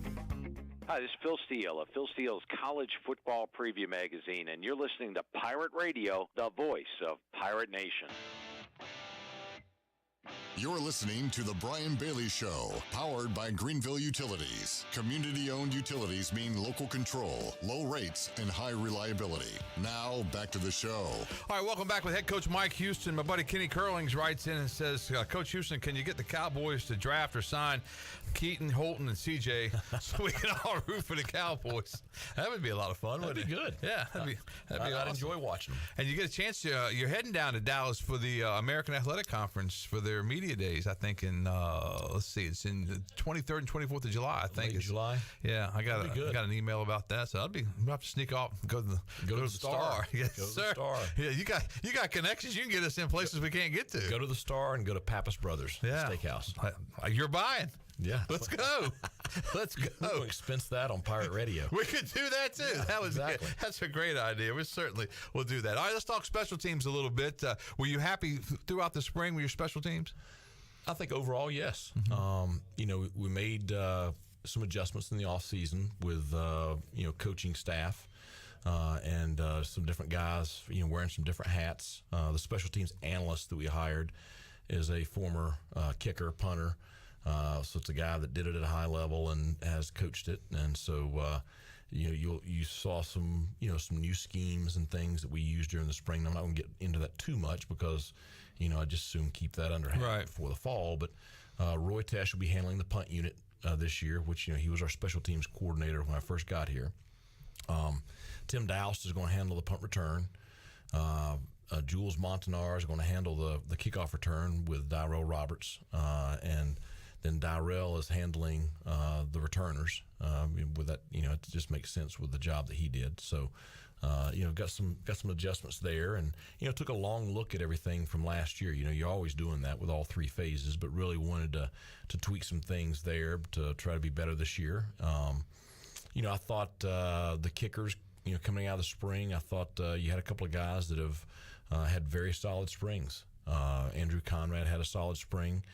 Hi, this is Phil Steele of Phil Steele's College Football Preview Magazine, and you're listening to Pirate Radio, the voice of Pirate Nation. You're listening to The Brian Bailey Show, powered by Greenville Utilities. Community-owned utilities mean local control, low rates, and high reliability. Now, back to the show. All right, welcome back with head coach Mike Houston. My buddy Kenny Curlings writes in and says, Coach Houston, can you get the Cowboys to draft or sign Keaton, Holton, and CJ so we can all root for the Cowboys? That would be a lot of fun, wouldn't it? That'd be good. Yeah, that'd be I'd awesome. enjoy watching them. And you get a chance to, you're heading down to Dallas for the American Athletic Conference for their media days, I think, in, let's see, it's in the 23rd and 24th of July, I think. Late July? Yeah, I got an email about that, so I'll have to sneak off and go to the Star. Yes, go to sir. the Star. Yeah, you got connections. You can get us in places we can't get to. Go to the Star and go to Pappas Brothers Steakhouse. You're buying. Yeah. Let's go. Let's go. We'll expense that on Pirate Radio. We could do that too. Yeah, Exactly. That's a great idea. We certainly will do that. All right, let's talk special teams a little bit. Were you happy throughout the spring with your special teams? I think overall, yes. Mm-hmm. We made some adjustments in the off season with coaching staff and some different guys wearing some different hats. The special teams analyst that we hired is a former kicker, punter. So it's a guy that did it at a high level and has coached it, and so you saw some some new schemes and things that we used during the spring. I'm not going to get into that too much because I just soon keep that under hand before the fall. But Roy Tesh will be handling the punt unit this year, which he was our special teams coordinator when I first got here. Tim Doust is going to handle the punt return. Jules Montanar is going to handle the kickoff return with Dyrell Roberts, and then Dyrell is handling the returners. With that, it just makes sense with the job that he did. So, got some adjustments there, and took a long look at everything from last year. You're always doing that with all 3 phases, but really wanted to tweak some things there to try to be better this year. I thought the kickers, coming out of the spring, I thought you had a couple of guys that have had very solid springs. Andrew Conrad had a solid spring.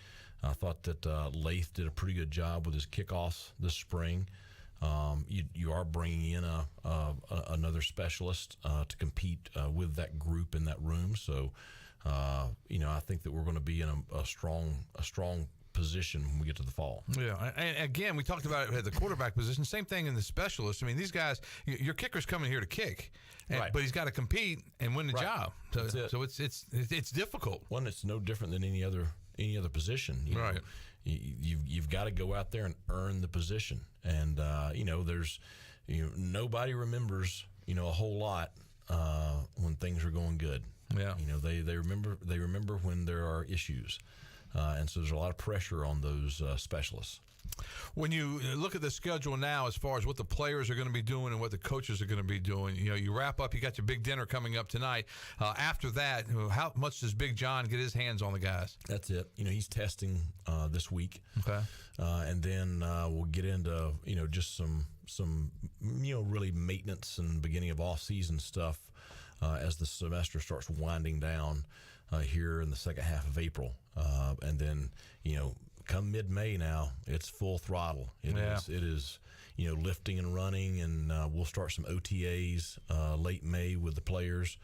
I thought that Lath did a pretty good job with his kickoffs this spring. You are bringing in another specialist to compete with that group in that room. So, I think that we're going to be in a strong position when we get to the fall. Yeah, and again, we talked about it at the quarterback position. Same thing in the specialist. I mean, these guys, your kicker's coming here to kick, but he's got to compete and win the job. So it's difficult. One, it's no different than any other position. Right. You've got to go out there and earn the position, and there's nobody remembers a whole lot when things are going good. Yeah. They remember when there are issues. And so there's a lot of pressure on those specialists. When you look at the schedule now, as far as what the players are going to be doing and what the coaches are going to be doing, you wrap up, you got your big dinner coming up tonight. After that, how much does Big John get his hands on the guys? That's it. He's testing this week. Okay. And then we'll get into, just some really maintenance and beginning of off-season stuff as the semester starts winding down here in the second half of April. And then, come mid-May now, it's full throttle. It is, lifting and running, and we'll start some OTAs late May with the players,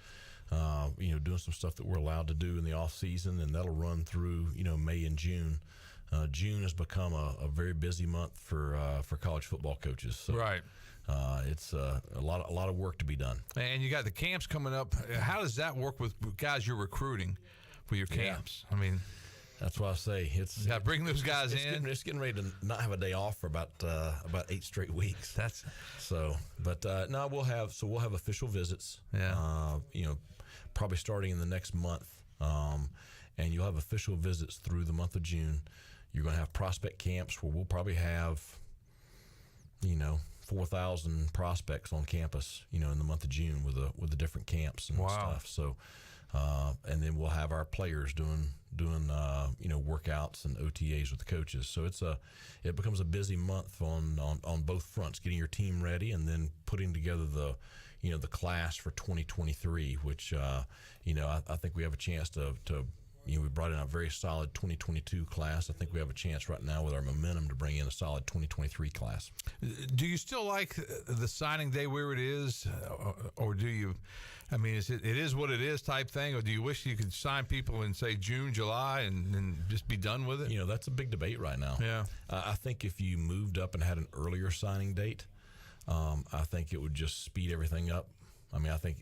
doing some stuff that we're allowed to do in the off-season, and that'll run through, May and June. June has become a very busy month for college football coaches. So, right. It's a lot of work to be done. And you got the camps coming up. How does that work with guys you're recruiting for your camps? I mean, that's why I say it's bring those guys in. It's getting ready to not have a day off for about 8 straight weeks. That's so. But no, we'll have official visits. Yeah. Probably starting in the next month, and you'll have official visits through the month of June. You're going to have prospect camps where we'll probably have 4,000 prospects on campus, in the month of June with the different camps and stuff. So, and then we'll have our players doing workouts and OTAs with the coaches. So it becomes a busy month on both fronts, getting your team ready and then putting together the class for 2023, which I think we have a chance to. We brought in a very solid 2022 class. I think we have a chance right now with our momentum to bring in a solid 2023 class. Do you still like the signing day where it is, or do you? I mean, it is what it is type thing, or do you wish you could sign people in, say, June, July, and just be done with it? That's a big debate right now. Yeah. I think if you moved up and had an earlier signing date, I think it would just speed everything up. I mean, I think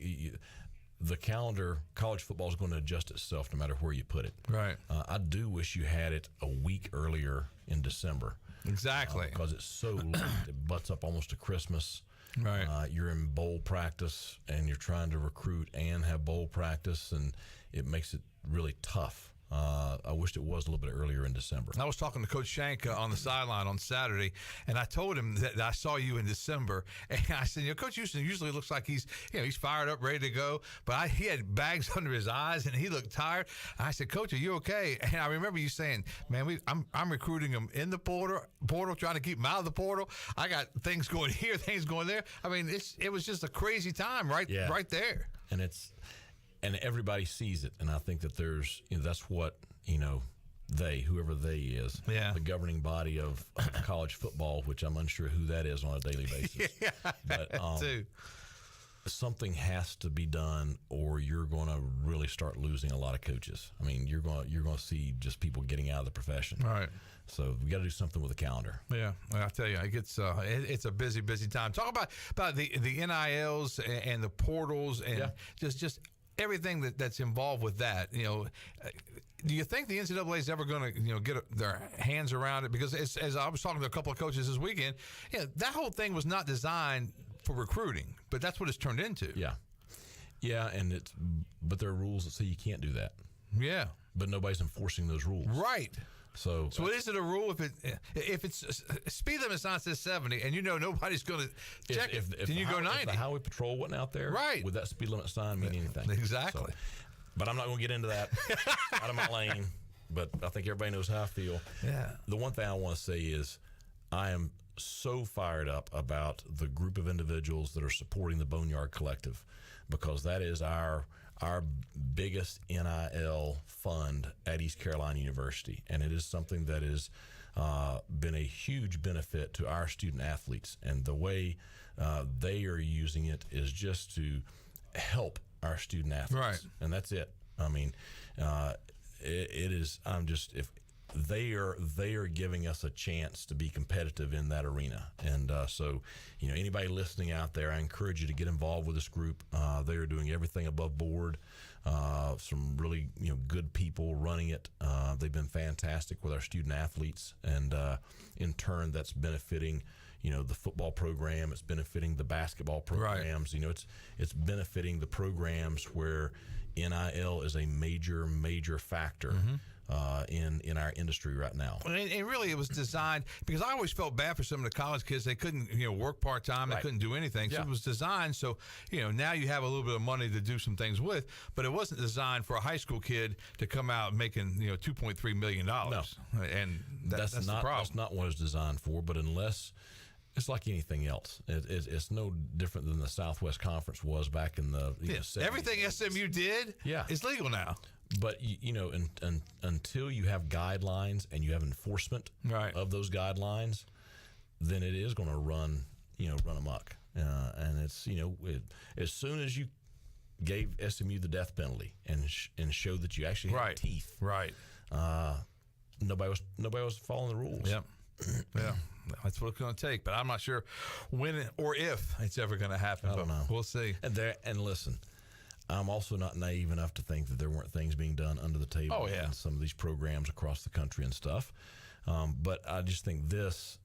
the calendar, college football is going to adjust itself no matter where you put it. Right. I do wish you had it a week earlier in December. Exactly. Because it's so late. It butts up almost to Christmas. Right. You're in bowl practice, and you're trying to recruit and have bowl practice, and it makes it really tough. I wished it was a little bit earlier in December. I was talking to Coach Shank on the sideline on Saturday, and I told him that I saw you in December, and I said, Coach Houston usually looks like he's fired up, ready to go, but he had bags under his eyes, and he looked tired. I said, Coach, are you okay? And I remember you saying, man, I'm recruiting him in the portal, trying to keep him out of the portal. I got things going here, things going there. I mean, it was just a crazy time right there. And everybody sees it, and I think that there's that's what whoever they is, the governing body of college football, which I'm unsure who that is on a daily basis. But something has to be done, or you're going to really start losing a lot of coaches. I mean, you're going to see just people getting out of the profession. Right. So we got to do something with the calendar. Yeah, I tell you, it's a busy time. Talk about the NILs and the portals and just everything that's involved with that. Do you think the NCAA is ever going to get their hands around it? Because as I was talking to a couple of coaches this weekend, that whole thing was not designed for recruiting, but that's what it's turned into. Yeah, but there are rules that say you can't do that. Yeah, but nobody's enforcing those rules. Right. So is it a rule if it's speed limit sign says 70 and nobody's going to check it? Can you go 90? If the highway patrol wasn't out there, right? Would that speed limit sign mean anything? Exactly. So, but I'm not going to get into that. Out of my lane. But I think everybody knows how I feel. Yeah. The one thing I want to say is I am so fired up about the group of individuals that are supporting the Boneyard Collective, because that is our biggest NIL fund at East Carolina University, and it is something that has been a huge benefit to our student athletes, and the way they are using it is just to help our student athletes, right? And that's it. I mean, it is. If they are giving us a chance to be competitive in that arena, and so anybody listening out there, I encourage you to get involved with this group. They are doing everything above board. Some really good people running it. They've been fantastic with our student athletes, and in turn, that's benefiting the football program. It's benefiting the basketball programs. Right. It's benefiting the programs where NIL is a major factor. Mm-hmm. In our industry right now. And really it was designed, because I always felt bad for some of the college kids. They couldn't work part-time. They couldn't do anything. So it was designed so now you have a little bit of money to do some things with, but it wasn't designed for a high school kid to come out making $2.3 million. No. And that's the problem. That's not what it's designed for. But unless It's like anything else. It's no different than the Southwest Conference was back in the 70s. Everything SMU did is legal now. But, until you have guidelines and you have enforcement of those guidelines, then it is going to run amok. And it's, as soon as you gave SMU the death penalty and showed that you actually had teeth, nobody was following the rules. Yep. Yeah. That's what it's going to take, but I'm not sure when or if it's ever going to happen. I don't know. We'll see. And listen, I'm also not naive enough to think that there weren't things being done under the table in some of these programs across the country and stuff. But I just think there's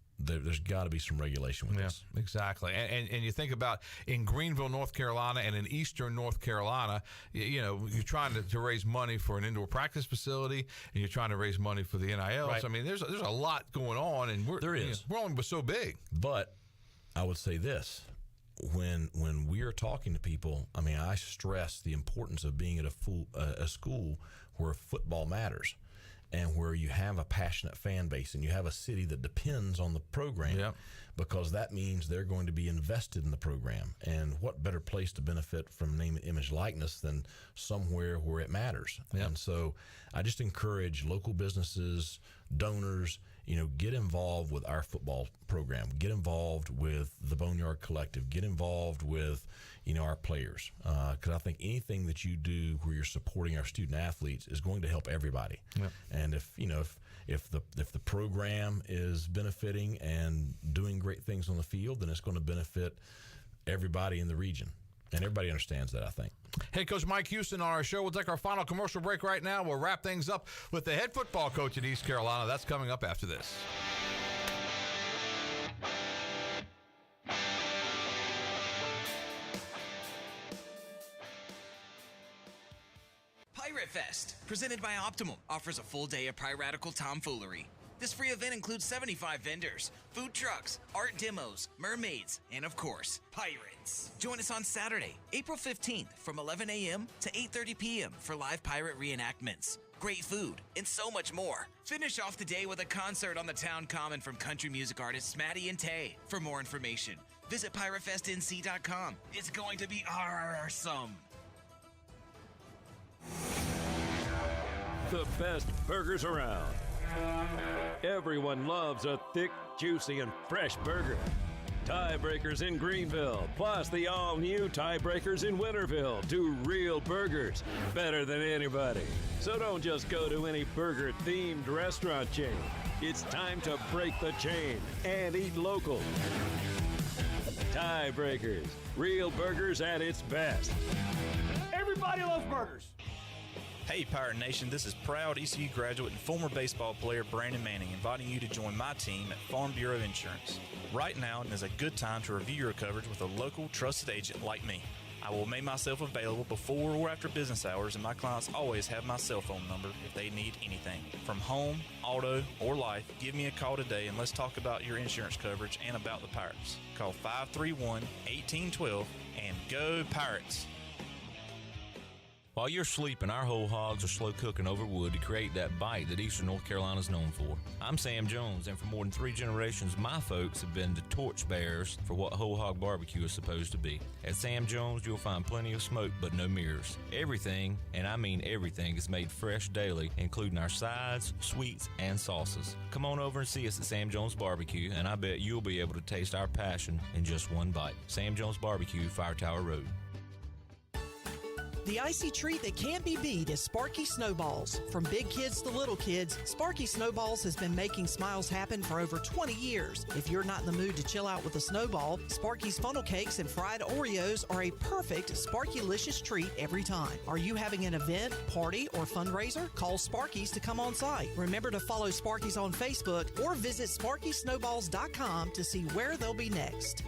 got to be some regulation with this. Exactly. And you think about in Greenville, North Carolina, and in eastern North Carolina, you're trying to raise money for an indoor practice facility, and you're trying to raise money for the NIL. Right. So, I mean, there's a lot going on, and we're only so big. But I would say this. When we are talking to people, I mean, I stress the importance of being at a school where football matters and where you have a passionate fan base and you have a city that depends on the program because that means they're going to be invested in the program. And what better place to benefit from name, image, likeness than somewhere where it matters? And so I just encourage local businesses, donors, get involved with our football program. Get involved with the Boneyard Collective. Get involved with, our players. Because I think anything that you do where you're supporting our student athletes is going to help everybody. And if the program is benefiting and doing great things on the field, then it's going to benefit everybody in the region. And everybody understands that, I think. Head coach Mike Houston on our show. We'll take our final commercial break right now. We'll wrap things up with the head football coach at East Carolina. That's coming up after this. Pirate Fest, presented by Optimal, offers a full day of piratical tomfoolery. This free event includes 75 vendors, food trucks, art demos, mermaids, and of course, pirates. Join us on Saturday, April 15th from 11 a.m. to 8:30 p.m. for live pirate reenactments, great food, and so much more. Finish off the day with a concert on the town common from country music artists Maddie and Tay. For more information, visit piratefestnc.com. It's going to be awesome. The best burgers around. Everyone loves a thick, juicy, and fresh burger. Tiebreakers in Greenville, plus the all-new Tiebreakers in Winterville, do real burgers better than anybody. So don't just go to any burger-themed restaurant chain. It's time to break the chain and eat local. Tiebreakers, real burgers at its best. Everybody loves burgers. Hey Pirate Nation, this is proud ECU graduate and former baseball player Brandon Manning inviting you to join my team at Farm Bureau Insurance. Right now is a good time to review your coverage with a local trusted agent like me. I will make myself available before or after business hours, and my clients always have my cell phone number if they need anything. From home, auto, or life, give me a call today and let's talk about your insurance coverage and about the Pirates. Call 531-1812 and go Pirates! While you're sleeping, our whole hogs are slow cooking over wood to create that bite that Eastern North Carolina is known for. I'm Sam Jones, and for more than 3 generations, my folks have been the torchbearers for what whole hog barbecue is supposed to be. At Sam Jones, you'll find plenty of smoke, but no mirrors. Everything, and I mean everything, is made fresh daily, including our sides, sweets, and sauces. Come on over and see us at Sam Jones Barbecue, and I bet you'll be able to taste our passion in just one bite. Sam Jones Barbecue, Fire Tower Road. The icy treat that can't be beat is Sparky Snowballs. From big kids to little kids, Sparky Snowballs has been making smiles happen for over 20 years. If you're not in the mood to chill out with a snowball, Sparky's funnel cakes and fried Oreos are a perfect Sparky-licious treat every time. Are you having an event, party, or fundraiser? Call Sparky's to come on site. Remember to follow Sparky's on Facebook or visit SparkySnowballs.com to see where they'll be next.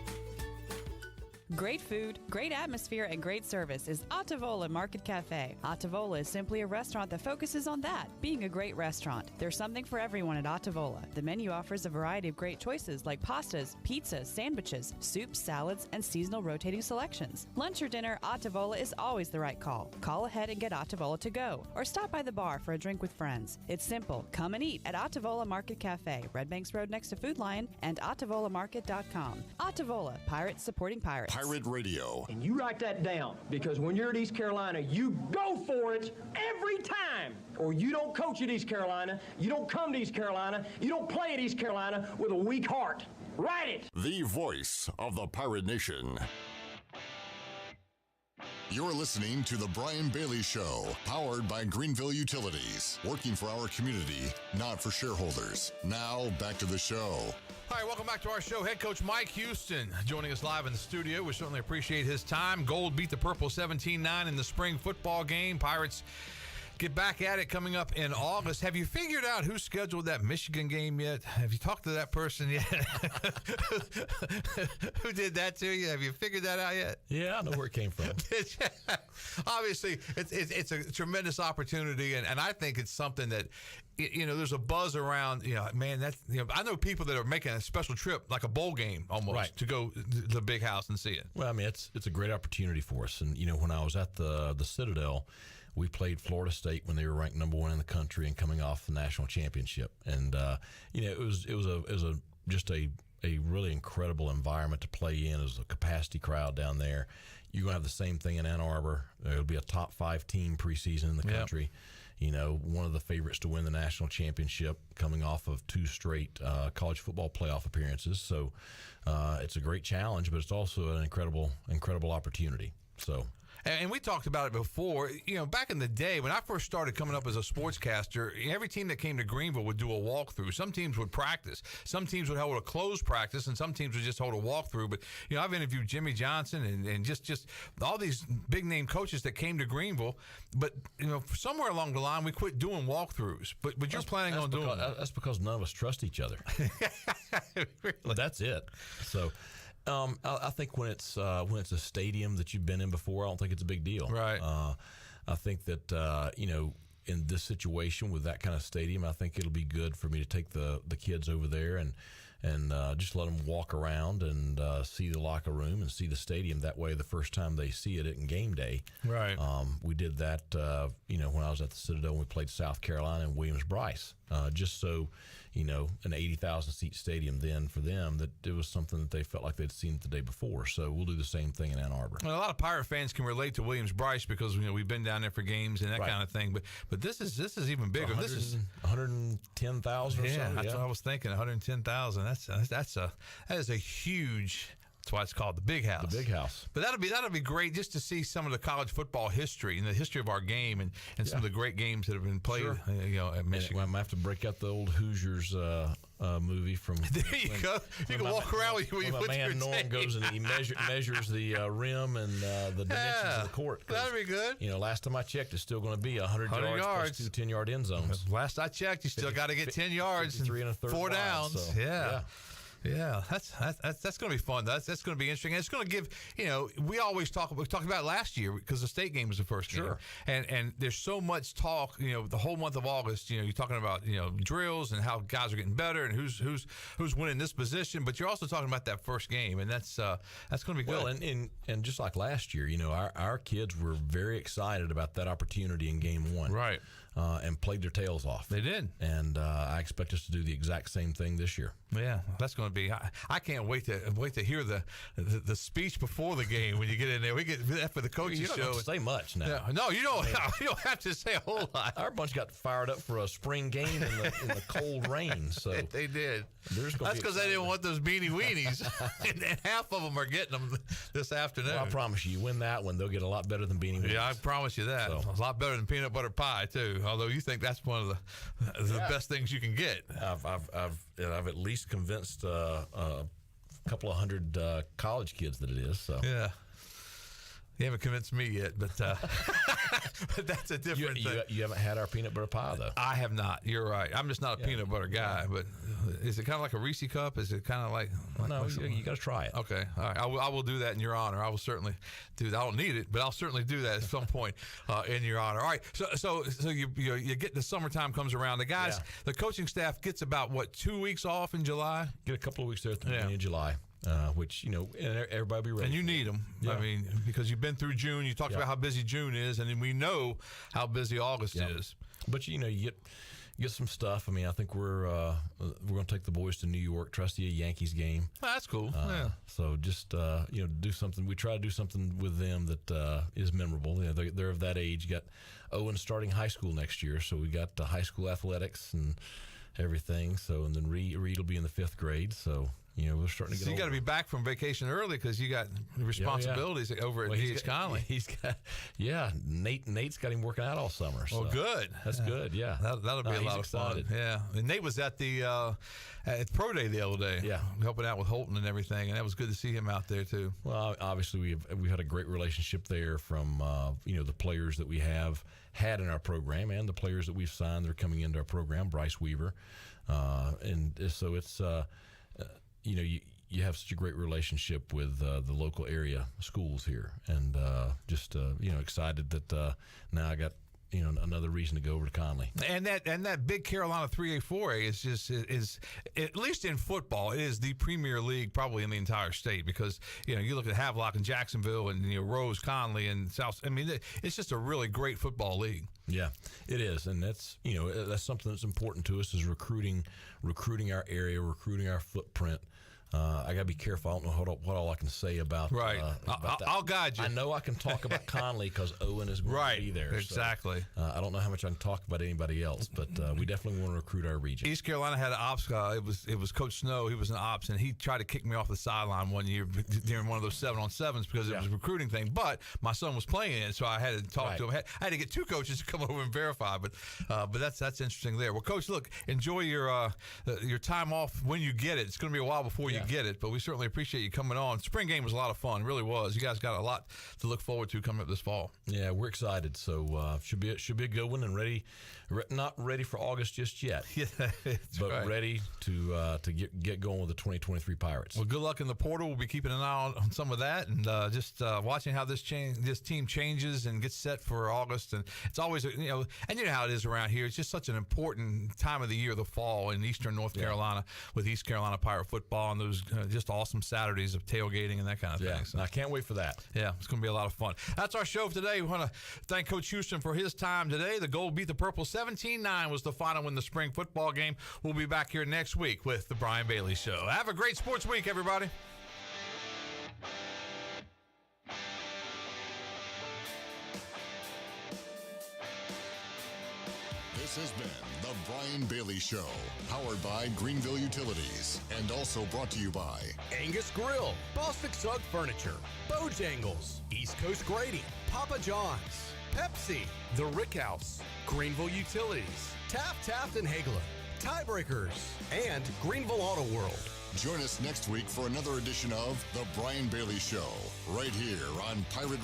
Great food, great atmosphere, and great service is Ottavola Market Cafe. Ottavola is simply a restaurant that focuses on that, being a great restaurant. There's something for everyone at Ottavola. The menu offers a variety of great choices like pastas, pizzas, sandwiches, soups, salads, and seasonal rotating selections. Lunch or dinner, Ottavola is always the right call. Call ahead and get Ottavola to go, or stop by the bar for a drink with friends. It's simple. Come and eat at Ottavola Market Cafe, Red Banks Road next to Food Lion, and OttavolaMarket.com. Ottavola, Pirates supporting Pirates. Pirate Radio. And you write that down, because when you're at East Carolina, you go for it every time. Or you don't coach at East Carolina, you don't come to East Carolina, you don't play at East Carolina with a weak heart. Write it! The voice of the Pirate Nation. You're listening to The Brian Bailey Show, powered by Greenville Utilities, working for our community, not for shareholders. Now, back to the show. All right, welcome back to our show. Head coach Mike Houston joining us live in the studio. We certainly appreciate his time. Gold beat the Purple 17-9 in the spring football game. Pirates get back at it coming up in August. Have you figured out who scheduled that Michigan game yet? Have you talked to that person yet? Who did that to you? Have you figured that out yet? Yeah, I know where it came from. Obviously, it's a tremendous opportunity, and I think it's something that, there's a buzz around, man, that's, I know people that are making a special trip, like a bowl game almost, to go to the big house and see it. Well, I mean, it's a great opportunity for us. And, when I was at the Citadel, we played Florida State when they were ranked number 1 in the country and coming off the national championship. And, it was just a really incredible environment to play in. It was a capacity crowd down there. You're going to have the same thing in Ann Arbor. It'll be a top 5 team preseason in the country. One of the favorites to win the national championship, coming off of 2 straight college football playoff appearances. So it's a great challenge, but it's also an incredible opportunity. So. And we talked about it before. Back in the day when I first started coming up as a sportscaster, every team that came to Greenville would do a walkthrough. Some teams would practice. Some teams would hold a closed practice, and some teams would just hold a walkthrough. But, I've interviewed Jimmy Johnson and just all these big-name coaches that came to Greenville. But, somewhere along the line, we quit doing walkthroughs. But you're planning on doing that. That's because none of us trust each other. Really? That's it. So. I think when it's a stadium that you've been in before, I don't think it's a big deal. Right. I think that in this situation with that kind of stadium, I think it'll be good for me to take the kids over there and just let them walk around and see the locker room and see the stadium. That way, the first time they see it in game day. Right. We did that. When I was at the Citadel, and we played South Carolina and Williams-Brice. Just so. An 80,000 seat stadium then for them, that it was something that they felt like they'd seen the day before. So we'll do the same thing in Ann Arbor. Well, a lot of Pirate fans can relate to Williams-Brice because we've been down there for games and that kind of thing. But this is even bigger. This is 110,000 or something. That's what I was thinking. 110,000. That is a huge. That's why it's called the Big House. The Big House. But that'll be great just to see some of the college football history and the history of our game and some of the great games that have been played. Sure. At Michigan. I might have to break out the old Hoosiers movie from. There you go. You can walk around with my man Norm goes and he measures the rim and the dimensions of the court. That'd be good. Last time I checked, it's still going to be 100 yards plus 2 10-yard end zones. Last I checked, you still got to get 10 yards and 4 downs. So, yeah. Yeah, that's going to be fun. That's going to be interesting. And it's going to give, we talked about it last year because the state game was the first game. And there's so much talk, the whole month of August, you're talking about, drills and how guys are getting better and who's winning this position, but you're also talking about that first game, and that's going to be good. Well, and just like last year, our kids were very excited about that opportunity in game 1. Right. And played their tails off. They did. And I expect us to do the exact same thing this year. Yeah, that's going to be. I can't wait to hear the speech before the game when you get in there. We get that for the coaches you show. You don't have to say much now. Yeah, no, you don't. You don't have to say a whole lot. Our bunch got fired up for a spring game in the cold rain. So they did. That's because they didn't want those beanie weenies, and half of them are getting them this afternoon. Well, I promise you win that one, they'll get a lot better than beanie weenies. Yeah, I promise you that. So. A lot better than peanut butter pie too. Although you think that's one of the best things you can get. I've at least convinced a couple of hundred college kids that it is. So yeah. You haven't convinced me yet, but but that's a different thing. You haven't had our peanut butter pie, though. I have not. You're right. I'm just not a peanut butter guy. But is it kind of like a Reese cup? Is it kind of like no? You got to try it. Okay. All right. I will do that in your honor. I will certainly do that. I don't need it, but I'll certainly do that at some point in your honor. All right. So you get the summertime comes around. The guys, the coaching staff gets about 2 weeks off in July. Get a couple of weeks there at the beginning of July. Which, and everybody be ready. And you need them. Yeah. I mean, because you've been through June. You talked about how busy June is, and then we know how busy August is. But, you get some stuff. I mean, I think we're going to take the boys to New York, try to see a Yankees game. That's cool. So just, do something. We try to do something with them that is memorable. They're of that age. You got Owen starting high school next year, so we got high school athletics and everything. So, and then Reed will be in the 5th grade, so... we're starting to get. So you got to be back from vacation early because you got responsibilities over at D.H. Conley. He's got, Nate's got him working out all summer. So. Oh, good. That's good. Yeah, that'll be a lot of fun. Yeah, and Nate was at the at Pro Day the other day. Yeah, helping out with Holton and everything, and that was good to see him out there too. Well, obviously we've had a great relationship there from the players that we have had in our program and the players that we've signed. They're coming into our program. Bryce Weaver, and so it's. You have such a great relationship with the local area schools here, and just excited that now I got another reason to go over to Conley. And that big Carolina 3A 4A is at least in football, it is the premier league probably in the entire state because you look at Havelock and Jacksonville and Rose, Conley and South. I mean, it's just a really great football league. Yeah, it is, and that's that's something that's important to us is recruiting our area, recruiting our footprint. I got to be careful. I don't know what all I can say about right. I'll guide you. I know I can talk about Conley because Owen is going to be there. Exactly. So, I don't know how much I can talk about anybody else, but we definitely want to recruit our region. East Carolina had an ops guy. It was Coach Snow. He was an ops, and he tried to kick me off the sideline one year during one of those 7-on-7s because it was a recruiting thing. But my son was playing it, so I had to talk to him. I had to get 2 coaches to come over and verify. But that's interesting there. Well, Coach, look, enjoy your time off when you get it. It's going to be a while before you get it, but we certainly appreciate you coming on. Spring game was a lot of fun, really was. You guys got a lot to look forward to coming up this fall. Yeah, we're excited. So should be a good one and ready. Not ready for August just yet, but ready to get going with the 2023 Pirates. Well, good luck in the portal. We'll be keeping an eye on some of that and just watching how this team changes and gets set for August. And it's always and you know how it is around here. It's just such an important time of the year, the fall in Eastern North Carolina with East Carolina Pirate football and those just awesome Saturdays of tailgating and that kind of thing. So I can't wait for that. Yeah, it's going to be a lot of fun. That's our show for today. We want to thank Coach Houston for his time today. The Gold beat the Purple 17-9 was the final in the spring football game. We'll be back here next week with the Brian Bailey Show. Have a great sports week, everybody. This has been the Brian Bailey Show, powered by Greenville Utilities, and also brought to you by Angus Grill, Bostic Sugg Furniture, Bojangles, East Coast Grading, Papa John's, Pepsi, The Rick House, Greenville Utilities, Taft and Hagler, Tiebreakers, and Greenville Auto World. Join us next week for another edition of the Brian Bailey Show, right here on Pirate